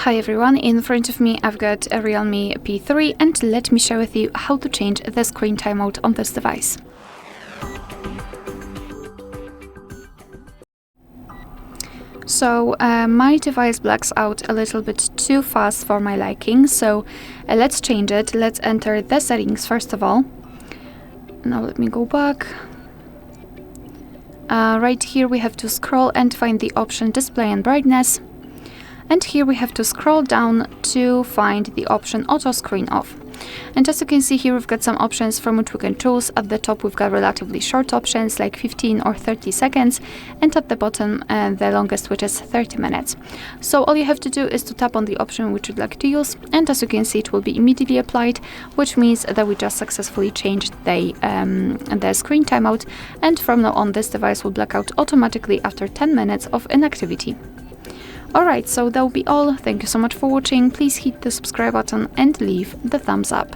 Hi everyone, in front of me I've got a REALME P3 and let me share with you how to change the screen timeout on this device. So my device blacks out a little bit too fast for my liking, so let's change it. Let's enter the settings first of all. Now let me go back. Right here we have to scroll and find the option display and brightness. And here we have to scroll down to find the option auto screen off. And as you can see here, we've got some options from which we can choose. At the top we've got relatively short options like 15 or 30 seconds, and at the bottom the longest, which is 30 minutes. So all you have to do is to tap on the option which you'd like to use, and as you can see it will be immediately applied, which means that we just successfully changed the screen timeout, and from now on this device will black out automatically after 10 minutes of inactivity. Alright, so that will be all. Thank you so much for watching. Please hit the subscribe button and leave the thumbs up.